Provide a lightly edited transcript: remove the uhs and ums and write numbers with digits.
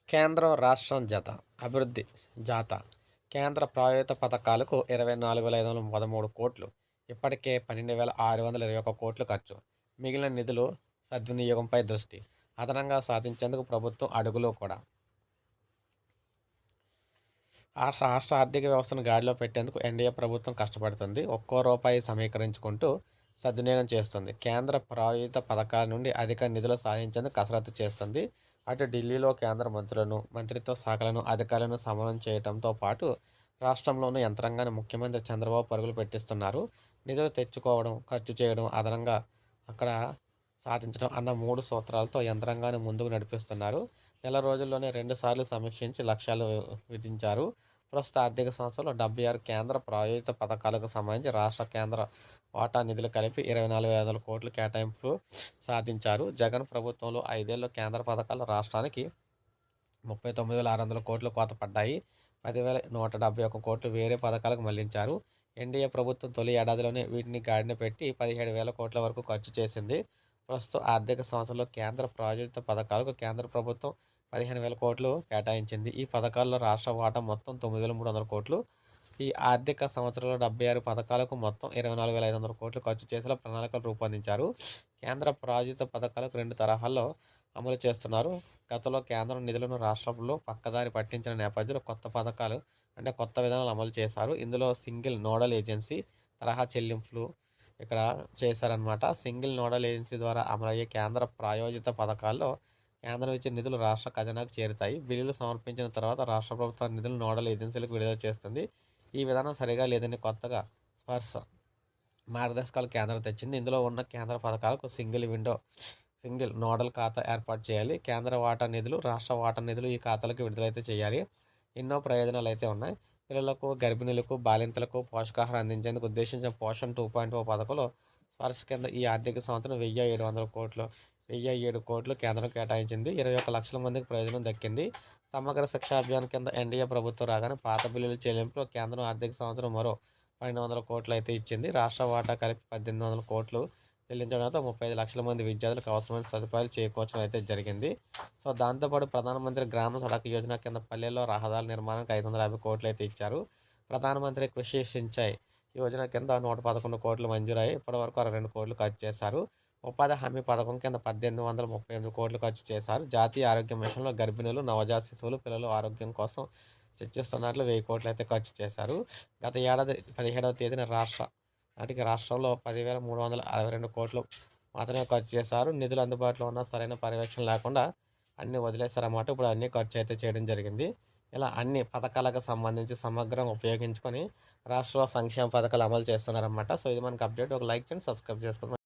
కేంద్రం రాష్ట్రం జత అభివృద్ధి జాత కేంద్ర ప్రాయోజిత పథకాలకు 24,513 కోట్లు. ఇప్పటికే 12,621 కోట్లు ఖర్చు. మిగిలిన నిధులు సద్వినియోగంపై దృష్టి. అదనంగా సాధించేందుకు ప్రభుత్వం అడుగులు కూడా. రాష్ట్ర ఆర్థిక వ్యవస్థను గాడిలో పెట్టేందుకు ఎన్డీఏ ప్రభుత్వం కష్టపడుతుంది. ఒక్కో రూపాయి సమీకరించుకుంటూ సద్వినియోగం చేస్తుంది. కేంద్ర ప్రాయోజిత పథకాల నుండి అధిక నిధులు సాధించేందుకు కసరత్తు చేస్తుంది. అటు ఢిల్లీలో కేంద్ర మంత్రులను, మంత్రిత్వ శాఖలను, అధికారులను సమన్వయం చేయడంతో పాటు రాష్ట్రంలోని యంత్రాంగాన్ని ముఖ్యమంత్రి చంద్రబాబు పరుగులు పెట్టిస్తున్నారు. నిధులు తెచ్చుకోవడం, ఖర్చు చేయడం, అదనంగా అక్కడ సాధించడం అన్న 3 సూత్రాలతో యంత్రాంగాన్ని ముందుకు నడిపిస్తున్నారు. నెల రోజుల్లోనే 2 సార్లు సమీక్షించి లక్ష్యాలు విధించారు. ప్రస్తుత ఆర్థిక సంవత్సరంలో 76 కేంద్ర ప్రాయోజిత పథకాలకు సంబంధించి రాష్ట్ర, కేంద్ర వాటా నిధులు కలిపి 24,500 కోట్ల కేటాయింపులు సాధించారు. జగన్ ప్రభుత్వంలో 5 ఏళ్లలో కేంద్ర పథకాలు రాష్ట్రానికి 39,600 కోట్లు కోత పడ్డాయి. 10,171 కోట్లు వేరే పథకాలకు మళ్లించారు. ఎన్డీఏ ప్రభుత్వం తొలి ఏడాదిలోనే వీటిని గాడిన పెట్టి 17,000 కోట్ల వరకు ఖర్చు చేసింది. ప్రస్తుత ఆర్థిక సంవత్సరంలో కేంద్ర ప్రాయోజిత పథకాలకు కేంద్ర ప్రభుత్వం 15,000 కోట్లు కేటాయించింది. ఈ పథకాల్లో రాష్ట్ర వాటా మొత్తం 9,300 కోట్లు. ఈ ఆర్థిక సంవత్సరంలో 76 పథకాలకు మొత్తం 24,500 కోట్లు ఖర్చు చేసేలా ప్రణాళికలు రూపొందించారు. కేంద్ర ప్రాయోజిత పథకాలకు 2 తరహాల్లో అమలు చేస్తున్నారు. గతంలో కేంద్రం నిధులను రాష్ట్రంలో పక్కదారి పట్టించిన నేపథ్యంలో కొత్త విధానాలు అమలు చేశారు. ఇందులో సింగిల్ నోడల్ ఏజెన్సీ తరహా చెల్లింపులు ఇక్కడ చేశారనమాట. సింగిల్ నోడల్ ఏజెన్సీ ద్వారా అమలయ్యే కేంద్ర ప్రాయోజిత పథకాల్లో కేంద్రం ఇచ్చే నిధులు రాష్ట్ర ఖజానాకు చేరుతాయి. బిల్లులు సమర్పించిన తర్వాత రాష్ట్ర ప్రభుత్వం నిధులు నోడల్ ఏజెన్సీలకు విడుదల చేస్తుంది. ఈ విధానం సరిగా లేదని కొత్తగా స్పర్శ మార్గదర్శకాలు కేంద్రం తెచ్చింది. ఇందులో ఉన్న కేంద్ర పథకాలకు సింగిల్ నోడల్ ఖాతా ఏర్పాటు చేయాలి. కేంద్ర వాటా నిధులు, రాష్ట్ర వాటా నిధులు ఈ ఖాతాలకు విడుదలైతే చేయాలి. ఎన్నో ప్రయోజనాలు అయితే ఉన్నాయి. పిల్లలకు, గర్భిణులకు, బాలింతలకు పోషకాహారం అందించేందుకు ఉద్దేశించిన పోషణ్ 2.0 పథకంలో స్పర్శ కింద ఈ ఆర్థిక సంవత్సరం 1,700 కోట్లు కేంద్రం కేటాయించింది. 21 లక్షల మందికి ప్రయోజనం దక్కింది. సమగ్ర శిక్షా అభియాన్ కింద ఎన్డీఏ ప్రభుత్వం రాగానే పాత బిల్లుల చెల్లింపులో కేంద్రం ఆర్థిక సంవత్సరం మరో 1,200 కోట్లు అయితే ఇచ్చింది. రాష్ట్ర వాటా కలిపి 1,800 కోట్లు చెల్లించడంతో 35 లక్షల మంది విద్యార్థులకు అవసరమైన సదుపాయాలు చేకూర్చడం అయితే జరిగింది. సో దాంతోపాటు ప్రధానమంత్రి గ్రామ సడక్ యోజన కింద పల్లెల్లో రహదారుల నిర్మాణానికి 550 కోట్లు అయితే ఇచ్చారు. ప్రధానమంత్రి కృషి సించాయ్ యోజన కింద 111 కోట్లు మంజూరయ్యాయి. ఇప్పటివరకు 62 కోట్లు ఖర్చు చేశారు. ఉపాధి హామీ పథకం కింద 1,838 కోట్లు ఖర్చు చేశారు. జాతీయ ఆరోగ్య మిషన్లో గర్భిణులు, నవజాత శిశువులు, పిల్లల ఆరోగ్యం కోసం చర్చిస్తున్నట్లు 1,000 కోట్లు అయితే ఖర్చు చేశారు. గత ఏడాది 17వ తేదీన నాటికి రాష్ట్రంలో 10,362 కోట్లు మాత్రమే ఖర్చు చేశారు. నిధులు అందుబాటులో ఉన్న సరైన పర్యవేక్షణ లేకుండా అన్నీ వదిలేశారన్నమాట. ఇప్పుడు అన్నీ ఖర్చు అయితే చేయడం జరిగింది. ఇలా అన్ని పథకాలకు సంబంధించి సమగ్రంగా ఉపయోగించుకొని రాష్ట్ర సంక్షేమ పథకాలు అమలు చేస్తున్నారన్నమాట. సో ఇది మనకు అప్డేట్. ఒక లైక్ చేయండి, సబ్స్క్రైబ్ చేసుకోండి.